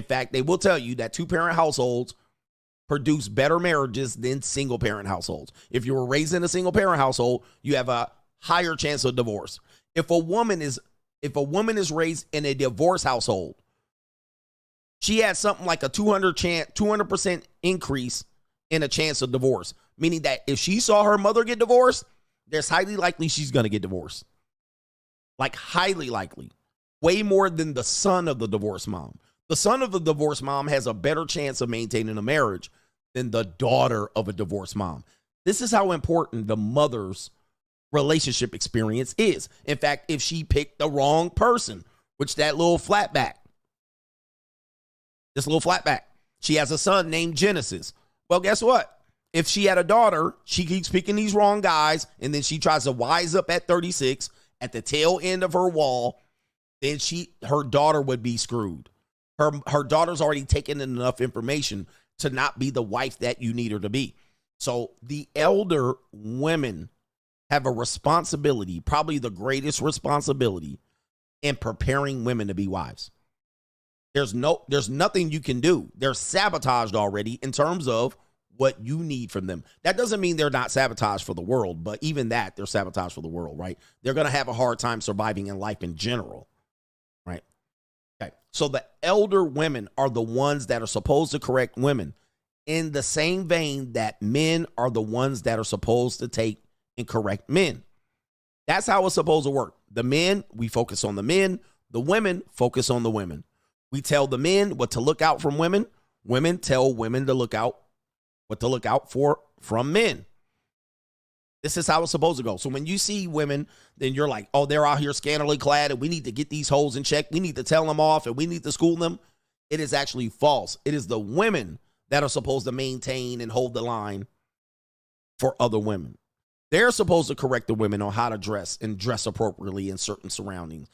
In fact, they will tell you that two-parent households produce better marriages than single-parent households. If you were raised in a single-parent household, you have a higher chance of divorce. If a woman is raised in a divorce household, she has something like a 200% increase in a chance of divorce, meaning that if she saw her mother get divorced, there's highly likely she's going to get divorced. Like highly likely. Way more than the son of the divorced mom. The son of the divorced mom has a better chance of maintaining a marriage than the daughter of a divorced mom. This is how important the mother's relationship experience is. In fact, if she picked the wrong person, which this little flatback, she has a son named Genesis. Well, guess what? If she had a daughter, she keeps picking these wrong guys, and then she tries to wise up at 36 at the tail end of her wall, then her daughter would be screwed. Her daughter's already taken in enough information to not be the wife that you need her to be. So the elder women have a responsibility, probably the greatest responsibility, in preparing women to be wives. There's nothing you can do. They're sabotaged already in terms of what you need from them. That doesn't mean they're not sabotaged for the world, but even that, they're sabotaged for the world, right? They're going to have a hard time surviving in life in general, right? Okay. So the elder women are the ones that are supposed to correct women in the same vein that men are the ones that are supposed to take and correct men. That's how it's supposed to work. The men, we focus on the men. The women focus on the women. We tell the men what to look out from women. Women tell women to look out what to look out for from men. This is how it's supposed to go. So when you see women, then you're like, oh, they're out here scantily clad and we need to get these hoes in check. We need to tell them off and we need to school them. It is actually false. It is the women that are supposed to maintain and hold the line for other women. They're supposed to correct the women on how to dress and dress appropriately in certain surroundings.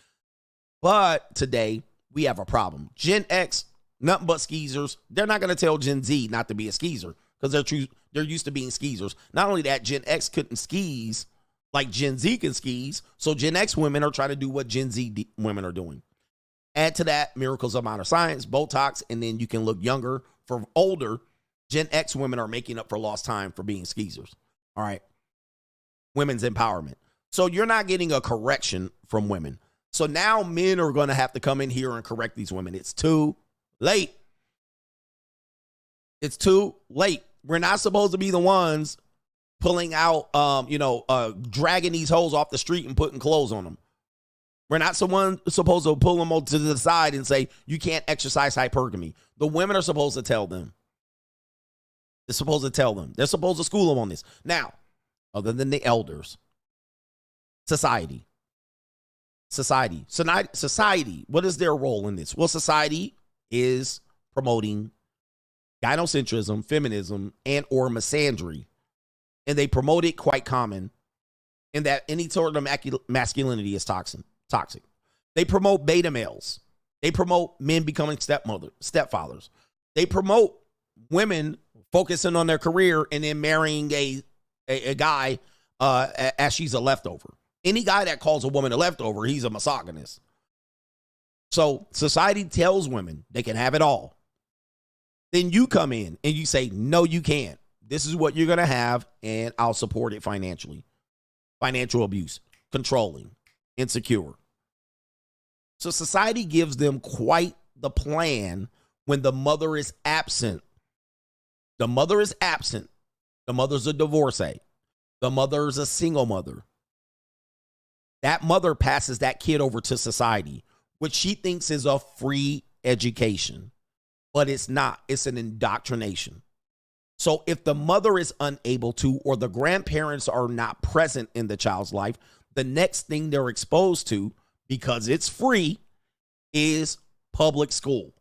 But today we have a problem. Gen X, nothing but skeezers. They're not going to tell Gen Z not to be a skeezer because they're used to being skeezers. Not only that, Gen X couldn't skis like Gen Z can skis. So Gen X women are trying to do what Gen Z women are doing. Add to that miracles of modern science, Botox, and then you can look younger. For older, Gen X women are making up for lost time for being skeezers. All right. Women's empowerment. So you're not getting a correction from women. So now men are going to have to come in here and correct these women. It's too late. It's too late. We're not supposed to be the ones pulling out, dragging these hoes off the street and putting clothes on them. We're not supposed to pull them to the side and say, you can't exercise hypergamy. The women are supposed to tell them. They're supposed to tell them. They're supposed to school them on this. Now, other than the elders, society, what is their role in this? Well, society is promoting gynocentrism, feminism, and or misandry. And they promote it quite common in that any sort of masculinity is toxic. They promote beta males. They promote men becoming stepfathers. They promote women focusing on their career and then marrying a guy as she's a leftover. Any guy that calls a woman a leftover, he's a misogynist. So society tells women they can have it all. Then you come in and you say, no, you can't. This is what you're going to have, and I'll support it financially. Financial abuse, controlling, insecure. So society gives them quite the plan when the mother is absent. The mother is absent. The mother's a divorcee. The mother's a single mother. That mother passes that kid over to society, which she thinks is a free education, but it's not. It's an indoctrination. So if the mother is unable to, or the grandparents are not present in the child's life, the next thing they're exposed to, because it's free, is public school.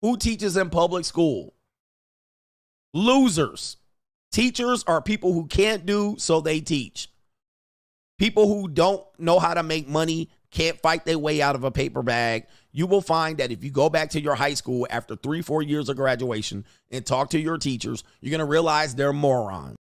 Who teaches in public school? Losers. Teachers are people who can't do, so they teach. People who don't know how to make money, can't fight their way out of a paper bag. You will find that if you go back to your high school after 3-4 years of graduation and talk to your teachers, you're going to realize they're morons.